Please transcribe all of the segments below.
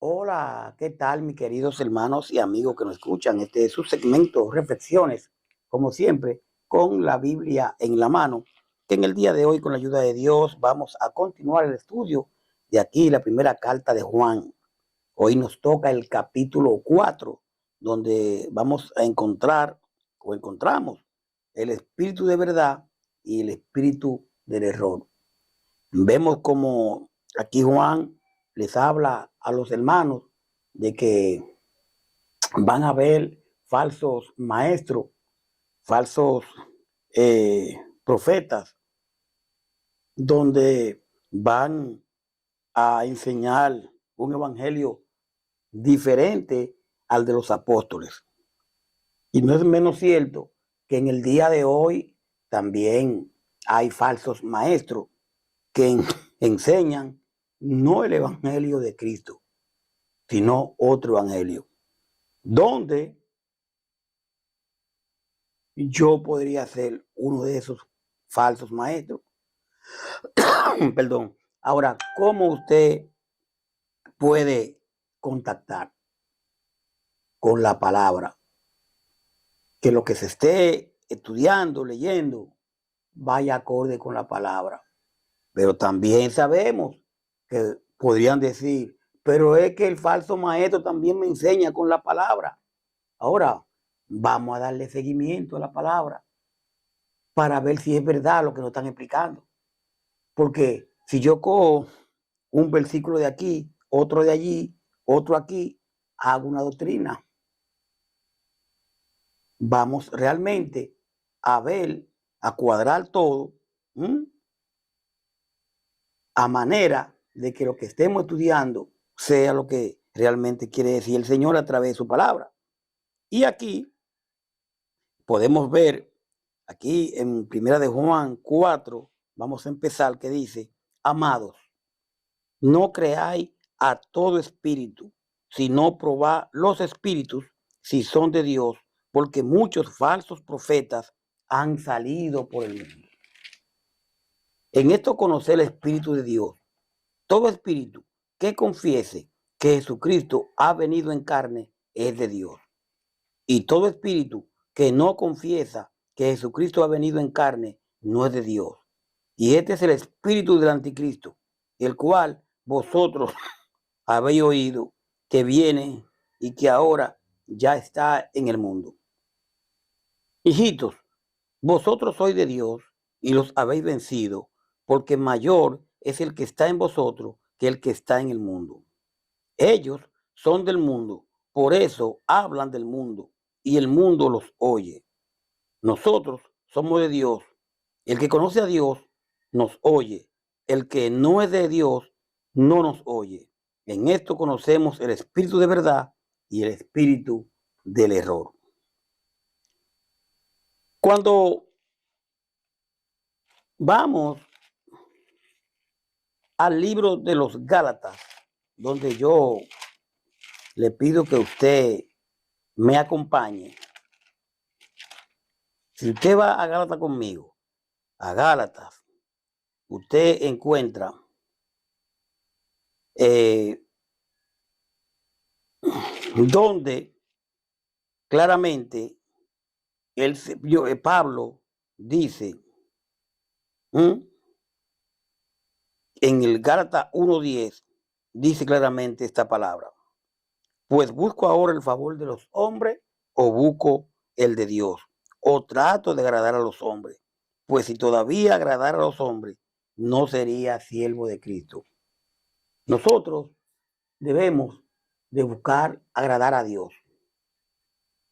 Hola, ¿qué tal, mis queridos hermanos y amigos que nos escuchan? Este es su segmento, Reflexiones, como siempre, con la Biblia en la mano, que en el día de hoy, con la ayuda de Dios, vamos a continuar el estudio de aquí, la primera carta de Juan. Hoy nos toca el capítulo 4, donde vamos a encontrar o encontramos el espíritu de verdad y el espíritu del error. Vemos como aquí Juan les habla a los hermanos de que van a haber falsos maestros, falsos profetas, donde van a enseñar un evangelio diferente al de los apóstoles. Y no es menos cierto que en el día de hoy también hay falsos maestros que enseñan no el evangelio de Cristo, sino otro evangelio, donde yo podría ser uno de esos falsos maestros. Perdón. Ahora, ¿cómo usted puede contactar con la palabra? Que lo que se esté estudiando, leyendo, vaya acorde con la palabra. Pero también sabemos que podrían decir, pero es que el falso maestro también me enseña con la palabra. Ahora, vamos a darle seguimiento a la palabra para ver si es verdad lo que nos están explicando. Porque si yo cojo un versículo de aquí, otro de allí, otro aquí, hago una doctrina. Vamos realmente a ver, a cuadrar todo, a manera de que lo que estemos estudiando sea lo que realmente quiere decir el Señor a través de su palabra. Y aquí podemos ver, aquí en Primera de Juan 4, vamos a empezar, que dice, amados, no creáis a todo espíritu, sino probad los espíritus si son de Dios, porque muchos falsos profetas han salido por el mundo. En esto conocer el Espíritu de Dios. Todo espíritu que confiese que Jesucristo ha venido en carne es de Dios. Y todo espíritu que no confiesa que Jesucristo ha venido en carne no es de Dios. Y este es el espíritu del anticristo, el cual vosotros habéis oído que viene y que ahora ya está en el mundo. Hijitos, vosotros sois de Dios y los habéis vencido, porque mayor es el que está en vosotros que el que está en el mundo. Ellos son del mundo, por eso hablan del mundo y el mundo los oye. Nosotros somos de Dios. El que conoce a Dios nos oye. El que no es de Dios no nos oye. En esto conocemos el espíritu de verdad y el espíritu del error. Cuando vamos al libro de los Gálatas, donde yo le pido que usted me acompañe. Si usted va a Gálatas conmigo, a Gálatas, usted encuentra donde claramente Pablo dice en el Gálatas 1:10, dice claramente esta palabra. Pues busco ahora el favor de los hombres o busco el de Dios, o trato de agradar a los hombres. Pues si todavía agradara a los hombres, no sería siervo de Cristo. Nosotros debemos de buscar agradar a Dios.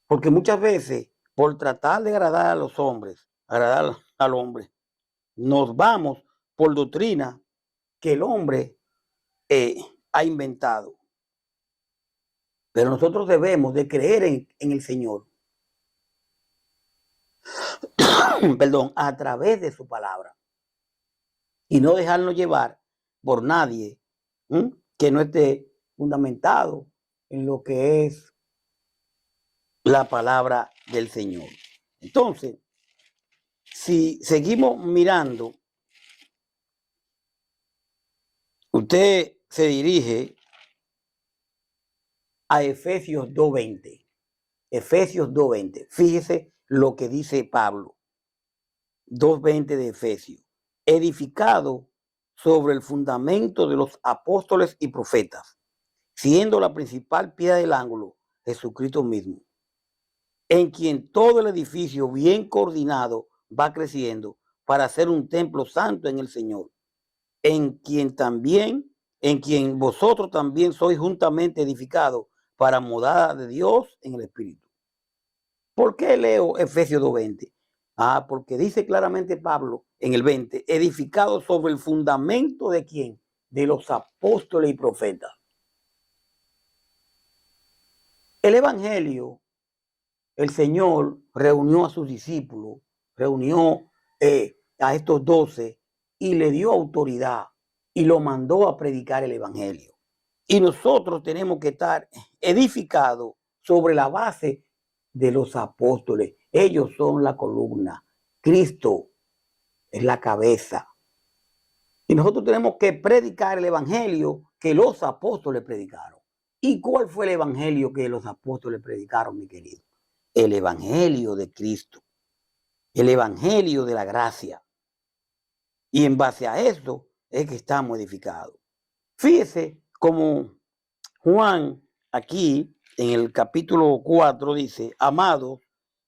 Porque muchas veces, por tratar de agradar a los hombres, agradar al hombre, nos vamos por doctrina que el hombre ha inventado. Pero nosotros debemos de creer en el Señor. Perdón, a través de su palabra. Y no dejarnos llevar por nadie que no esté fundamentado en lo que es la palabra del Señor. Entonces, si seguimos mirando, usted se dirige a Efesios 2:20. Efesios 2:20. Fíjese lo que dice Pablo. 2:20 de Efesios. Edificado sobre el fundamento de los apóstoles y profetas, siendo la principal piedra del ángulo Jesucristo mismo, en quien todo el edificio bien coordinado va creciendo para ser un templo santo en el Señor, en quien vosotros también sois juntamente edificados para morada de Dios en el Espíritu. ¿Por qué leo Efesios 2:20? Porque dice claramente Pablo en el 20, edificado sobre el fundamento de quién? De los apóstoles y profetas. El Evangelio, el Señor reunió a sus discípulos, reunió a estos 12 y le dio autoridad y lo mandó a predicar el Evangelio. Y nosotros tenemos que estar edificados sobre la base de los apóstoles. Ellos son la columna. Cristo es la cabeza. Y nosotros tenemos que predicar el Evangelio que los apóstoles predicaron. ¿Y cuál fue el Evangelio que los apóstoles predicaron, mi querido? El Evangelio de Cristo. El Evangelio de la gracia. Y en base a eso es que estamos edificados. Fíjese como Juan aquí en el capítulo 4 dice, amados,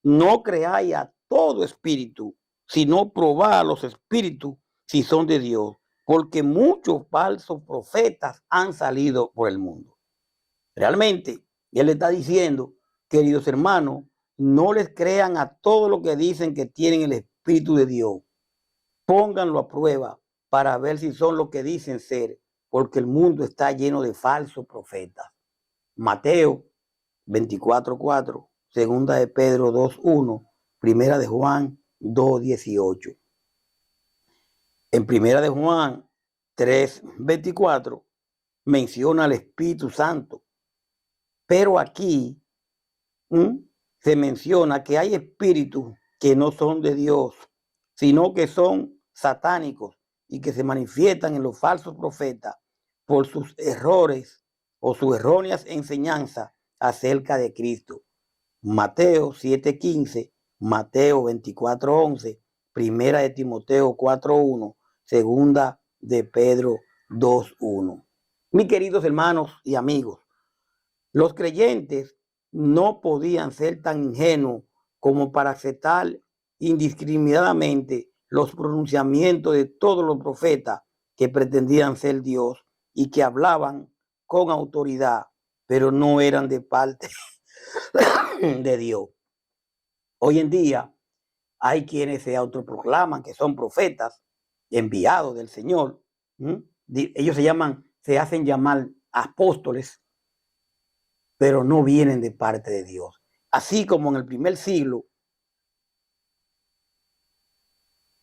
no creáis a todo espíritu, sino probad a los espíritus si son de Dios, porque muchos falsos profetas han salido por el mundo. Realmente, él le está diciendo, queridos hermanos, no les crean a todo lo que dicen que tienen el Espíritu de Dios. Pónganlo a prueba para ver si son lo que dicen ser, porque el mundo está lleno de falsos profetas. Mateo 24:4, segunda de Pedro 2:1, primera de Juan 2:18. En primera de Juan 3:24 menciona al Espíritu Santo, pero aquí se menciona que hay espíritus que no son de Dios, sino que son satánicos y que se manifiestan en los falsos profetas por sus errores o sus erróneas enseñanzas acerca de Cristo. Mateo 7:15, Mateo 24:11, primera de Timoteo 4:1, segunda de Pedro 2:1. Mis queridos hermanos y amigos, los creyentes no podían ser tan ingenuos como para aceptar indiscriminadamente los pronunciamientos de todos los profetas que pretendían ser Dios y que hablaban con autoridad, pero no eran de parte de Dios. Hoy en día hay quienes se autoproclaman que son profetas enviados del Señor. Ellos se hacen llamar apóstoles, pero no vienen de parte de Dios. Así como en el primer siglo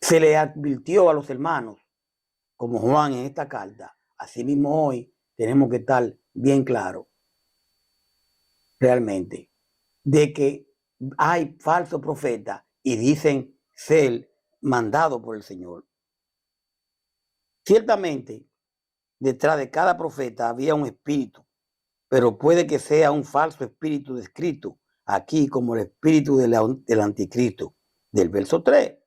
se le advirtió a los hermanos, como Juan en esta carta, así mismo hoy tenemos que estar bien claros realmente de que hay falsos profetas y dicen ser mandados por el Señor. Ciertamente, detrás de cada profeta había un espíritu, pero puede que sea un falso espíritu descrito aquí como el espíritu del anticristo, del verso 3.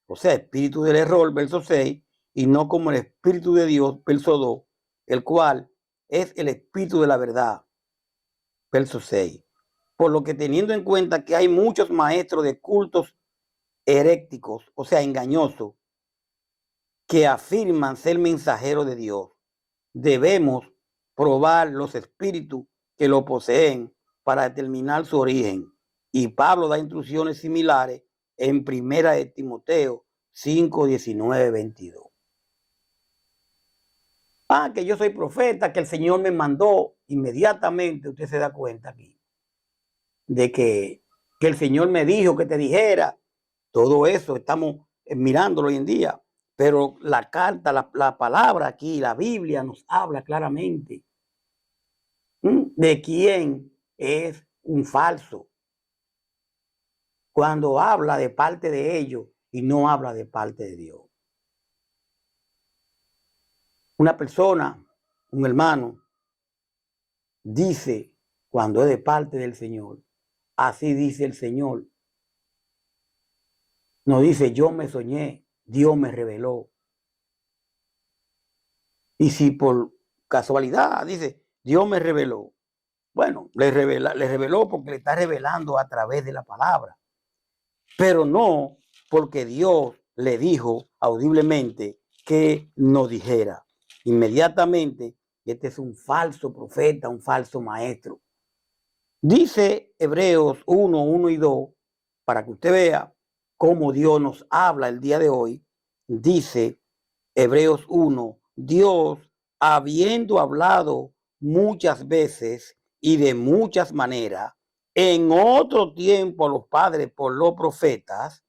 O sea, espíritu del error, verso 6, y no como el espíritu de Dios, verso 2, el cual es el espíritu de la verdad, verso 6. Por lo que teniendo en cuenta que hay muchos maestros de cultos heréticos, o sea, engañosos, que afirman ser mensajeros de Dios, debemos probar los espíritus que lo poseen para determinar su origen. Y Pablo da instrucciones similares en primera de Timoteo 5, 19, 22. Que yo soy profeta, que el Señor me mandó. Inmediatamente usted se da cuenta aquí de que el Señor me dijo que te dijera. Todo eso estamos mirándolo hoy en día. Pero la carta, la palabra aquí, la Biblia nos habla claramente de quién es un falso. Cuando habla de parte de ellos y no habla de parte de Dios. Una persona, un hermano, dice cuando es de parte del Señor, así dice el Señor. No dice yo me soñé, Dios me reveló. Y si por casualidad dice Dios me reveló, bueno, le reveló porque le está revelando a través de la palabra, pero no porque Dios le dijo audiblemente que no dijera. Inmediatamente, este es un falso profeta, un falso maestro. Dice Hebreos 1, 1 y 2, para que usted vea cómo Dios nos habla el día de hoy. Dice Hebreos 1, Dios, habiendo hablado muchas veces y de muchas maneras, en otro tiempo a los padres por los profetas,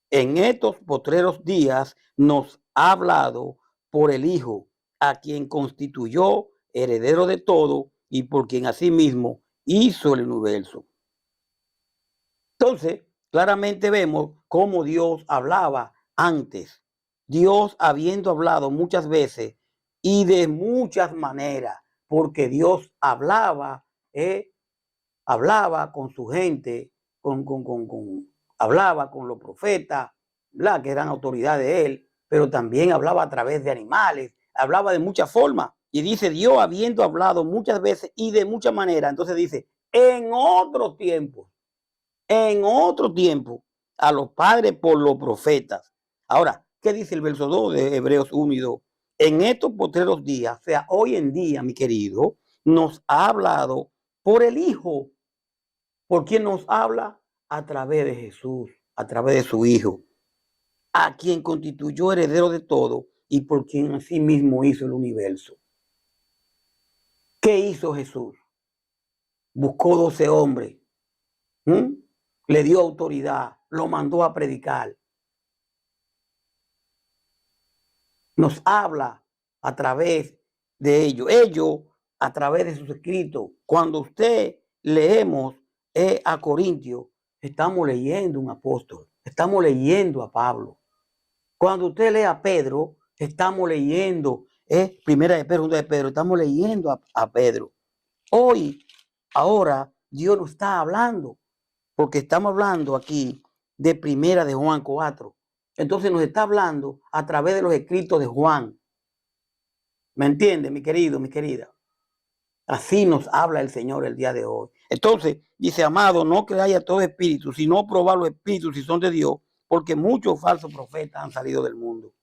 en estos postreros días nos ha hablado por el Hijo, a quien constituyó heredero de todo y por quien asimismo hizo el universo. Entonces, claramente vemos cómo Dios hablaba antes. Dios habiendo hablado muchas veces y de muchas maneras, porque Dios hablaba con su gente, hablaba con los profetas, ¿verdad? Que eran autoridades de él, pero también hablaba a través de animales, hablaba de muchas formas. Y dice Dios habiendo hablado muchas veces y de muchas maneras. Entonces dice, en otros tiempos, a los padres por los profetas. Ahora, ¿qué dice el verso 2 de Hebreos 1 y 2? En estos postreros días, o sea, hoy en día, mi querido, nos ha hablado por el Hijo. ¿Por quién nos habla? A través de Jesús, a través de su Hijo, a quien constituyó heredero de todo y por quien así mismo hizo el universo. ¿Qué hizo Jesús? Buscó 12 hombres, le dio autoridad, lo mandó a predicar. Nos habla a través de ellos a través de sus escritos. Cuando usted leemos a Corintios, estamos leyendo un apóstol, estamos leyendo a Pablo. Cuando usted lee a Pedro, estamos leyendo Primera de Pedro, Segunda de Pedro, estamos leyendo a Pedro. Ahora, Dios nos está hablando, porque estamos hablando aquí de Primera de Juan 4. Entonces nos está hablando a través de los escritos de Juan. ¿Me entiende, mi querido, mi querida? Así nos habla el Señor el día de hoy. Entonces, dice, amado, no creáis a todo espíritu, sino probar los espíritus si son de Dios, porque muchos falsos profetas han salido del mundo.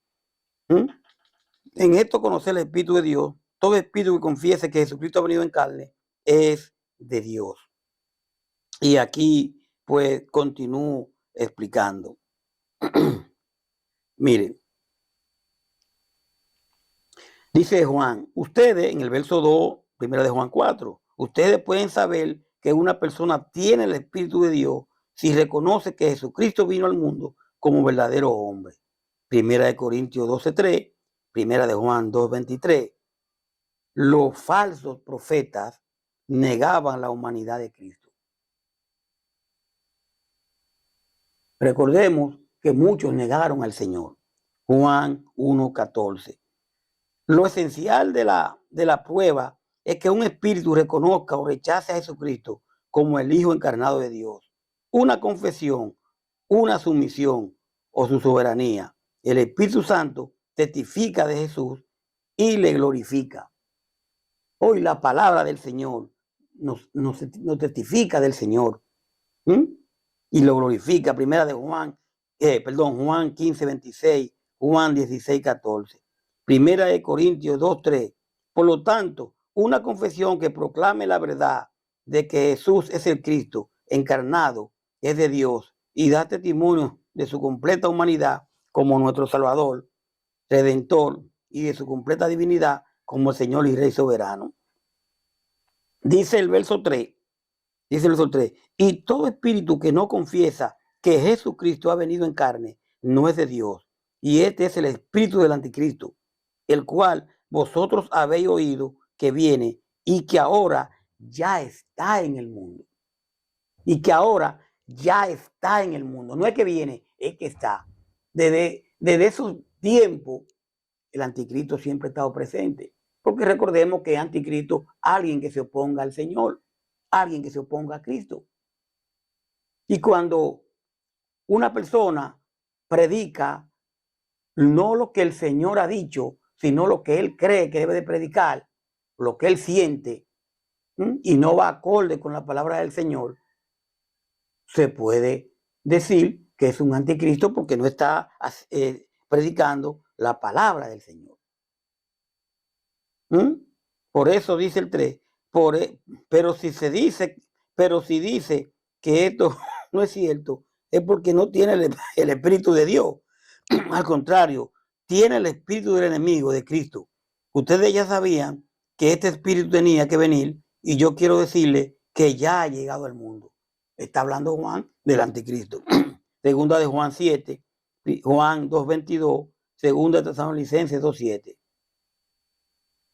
En esto conocer el Espíritu de Dios, todo espíritu que confiese que Jesucristo ha venido en carne es de Dios. Y aquí, pues, continúo explicando. Miren, dice Juan, ustedes, en el verso 2, primera de Juan 4, ustedes pueden saber que una persona tiene el Espíritu de Dios si reconoce que Jesucristo vino al mundo como verdadero hombre. Primera de Corintios 12:3, primera de Juan 2:23. Los falsos profetas negaban la humanidad de Cristo. Recordemos que muchos negaron al Señor. Juan 1:14. Lo esencial de la prueba es que un espíritu reconozca o rechace a Jesucristo como el Hijo encarnado de Dios. Una confesión, una sumisión o su soberanía. El Espíritu Santo testifica de Jesús y le glorifica. Hoy la palabra del Señor nos testifica del Señor y lo glorifica. Primera de Juan, Juan 15:26, Juan 16:14. Primera de Corintios 2:3. Por lo tanto, una confesión que proclame la verdad de que Jesús es el Cristo encarnado es de Dios y da testimonio de su completa humanidad como nuestro Salvador, Redentor, y de su completa divinidad como el Señor y Rey soberano. Dice el verso 3, y todo espíritu que no confiesa que Jesucristo ha venido en carne no es de Dios, y este es el espíritu del anticristo, el cual vosotros habéis oído que viene y que ahora ya está en el mundo. Y que ahora ya está en el mundo. No es que viene, es que está. Desde esos tiempos, el anticristo siempre ha estado presente. Porque recordemos que anticristo, alguien que se oponga al Señor. alguien que se oponga a Cristo. Y cuando una persona predica no lo que el Señor ha dicho, sino lo que él cree que debe de predicar, lo que él siente, y no va acorde con la palabra del Señor, se puede decir que es un anticristo porque no está predicando la palabra del Señor. Por eso dice el 3, pero si dice que esto no es cierto, es porque no tiene el Espíritu de Dios. Al contrario, tiene el espíritu del enemigo de Cristo. Ustedes ya sabían que este espíritu tenía que venir y yo quiero decirle que ya ha llegado al mundo. Está hablando Juan del anticristo. Segunda de Juan 7, Juan 2:22, segunda de Tesalonicenses 2:7.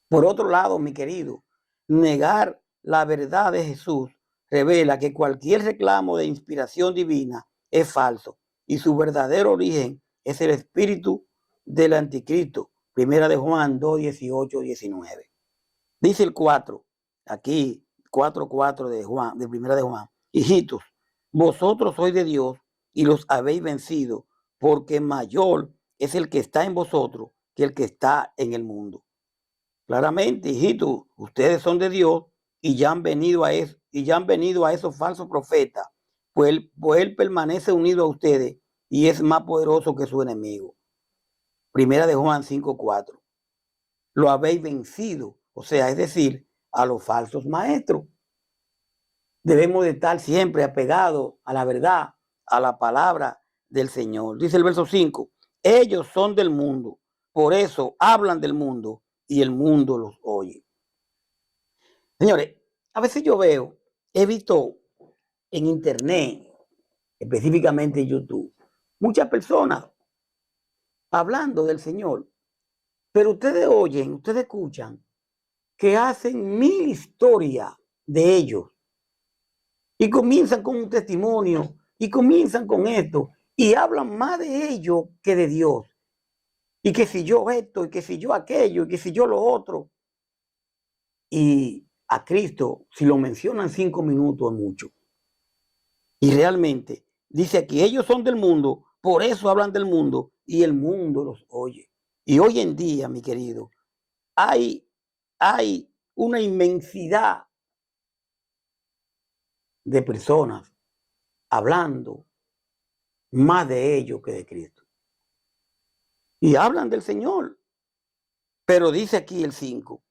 Por otro lado, mi querido, negar la verdad de Jesús revela que cualquier reclamo de inspiración divina es falso y su verdadero origen es el espíritu del anticristo. Primera de Juan 2:18-19. Dice el 4, aquí 4:4 de Juan, de Primera de Juan. Hijitos, vosotros sois de Dios y los habéis vencido, porque mayor es el que está en vosotros que el que está en el mundo. Claramente, hijitos, ustedes son de Dios y ya han venido a eso, esos falsos profetas, pues él permanece unido a ustedes y es más poderoso que su enemigo. Primera de Juan 5:4. Lo habéis vencido, o sea, es decir, a los falsos maestros. Debemos de estar siempre apegados a la verdad, a la palabra del Señor. Dice el verso 5, ellos son del mundo, por eso hablan del mundo y el mundo los oye. Señores, a veces he visto en internet, específicamente en YouTube, muchas personas hablando del Señor, pero ustedes escuchan que hacen 1000 historias de ellos y comienzan con un testimonio y comienzan con esto y hablan más de ellos que de Dios. Y que si yo esto, y que si yo aquello, y que si yo lo otro. Y a Cristo, si lo mencionan 5 minutos, es mucho. Y realmente, dice aquí, ellos son del mundo, por eso hablan del mundo, y el mundo los oye. Y hoy en día, mi querido, hay una inmensidad de personas hablando más de ellos que de Cristo. Y hablan del Señor. Pero dice aquí el 5,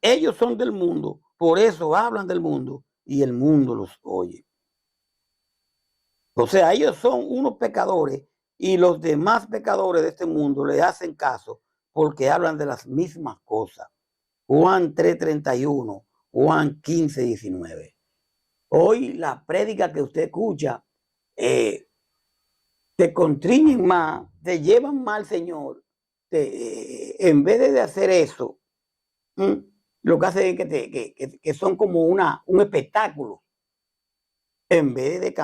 ellos son del mundo, por eso hablan del mundo, y el mundo los oye. O sea, ellos son unos pecadores y los demás pecadores de este mundo le hacen caso porque hablan de las mismas cosas. Juan 3:31, Juan 15:19. Hoy la prédica que usted escucha te constriñen más, te llevan mal, Señor. En vez de hacer eso, lo que hacen es que son como un espectáculo. En vez de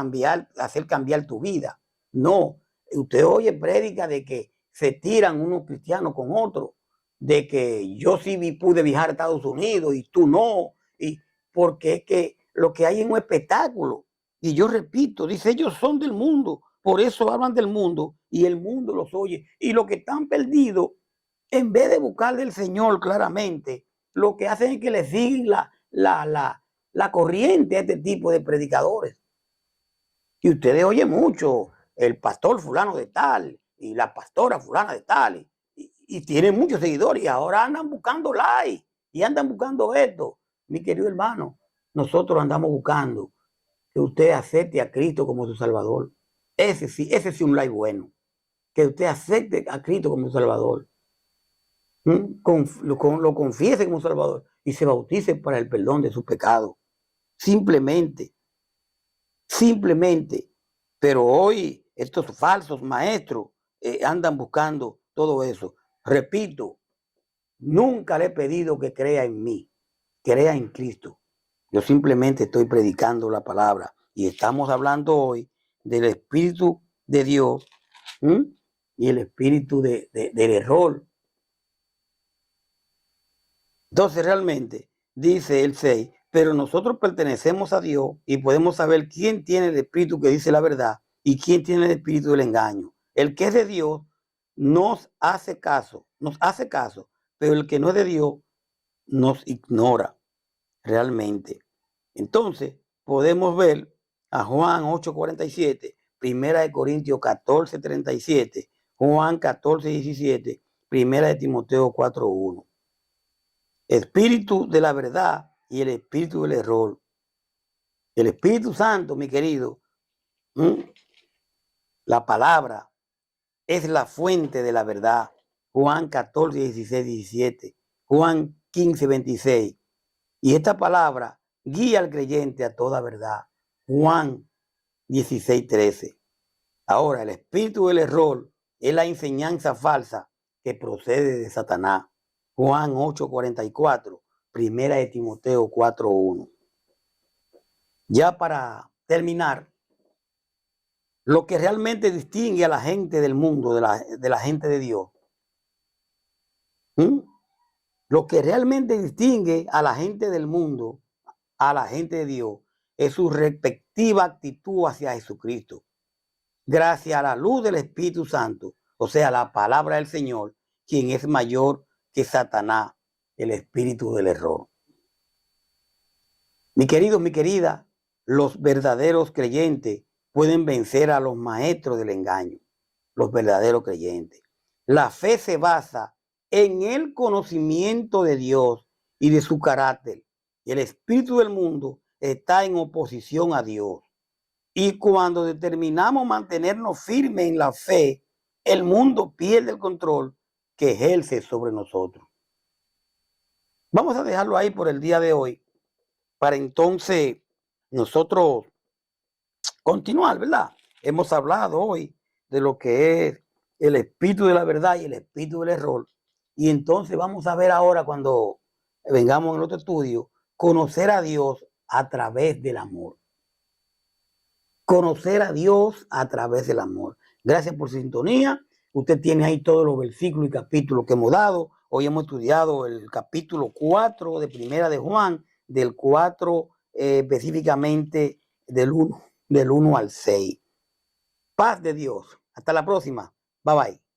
hacer cambiar tu vida. No, usted oye prédica de que se tiran unos cristianos con otros, de que yo sí pude viajar a Estados Unidos y tú no, y porque es que lo que hay es un espectáculo. Y yo repito, dice, ellos son del mundo, por eso hablan del mundo y el mundo los oye. Y los que están perdidos, en vez de buscar del Señor claramente, lo que hacen es que le siguen la corriente a este tipo de predicadores. Y ustedes oyen mucho el pastor fulano de tal y la pastora fulana de tal y tienen muchos seguidores y ahora andan buscando like y andan buscando esto. Mi querido hermano, nosotros andamos buscando que usted acepte a Cristo como su Salvador. Ese sí es un like bueno. Que usted acepte a Cristo como su Salvador. Lo confiese como Salvador y se bautice para el perdón de sus pecados. Simplemente. Pero hoy estos falsos maestros andan buscando todo eso. Repito, nunca le he pedido que crea en mí, crea en Cristo. Yo simplemente estoy predicando la palabra y estamos hablando hoy del Espíritu de Dios y el espíritu del error. Entonces realmente, dice el 6, pero nosotros pertenecemos a Dios y podemos saber quién tiene el espíritu que dice la verdad y quién tiene el espíritu del engaño. El que es de Dios nos hace caso, pero el que no es de Dios nos ignora realmente. Entonces, podemos ver a Juan 8:47, Primera de Corintios 14:37, Juan 14:17, Primera de Timoteo 4:1. Espíritu de la verdad y el espíritu del error. El Espíritu Santo, mi querido, la palabra es la fuente de la verdad. Juan 14:16-17, Juan 15:26. Y esta palabra guía al creyente a toda verdad. Juan 16:13. Ahora, el espíritu del error es la enseñanza falsa que procede de Satanás. Juan 8:44, Primera de Timoteo 4:1. Ya para terminar, lo que realmente distingue a la gente del mundo de la gente de Dios, lo que realmente distingue a la gente del mundo, a la gente de Dios, es su respectiva actitud hacia Jesucristo. Gracias a la luz del Espíritu Santo, o sea, la palabra del Señor, quien es mayor que Satanás, el espíritu del error. Mi querido, mi querida, los verdaderos creyentes pueden vencer a los maestros del engaño, los verdaderos creyentes. La fe se basa en el conocimiento de Dios y de su carácter. Y el espíritu del mundo está en oposición a Dios. Y cuando determinamos mantenernos firmes en la fe, el mundo pierde el control que ejerce sobre nosotros. Vamos a dejarlo ahí por el día de hoy, para entonces nosotros continuar, ¿verdad? Hemos hablado hoy de lo que es el espíritu de la verdad y el espíritu del error. Y entonces vamos a ver ahora, cuando vengamos en otro estudio, conocer a Dios a través del amor. Conocer a Dios a través del amor. Gracias por su sintonía. Usted tiene ahí todos los versículos y capítulos que hemos dado. Hoy hemos estudiado el capítulo 4 de Primera de Juan, del 4 específicamente del 1 al 6. Paz de Dios. Hasta la próxima. Bye bye.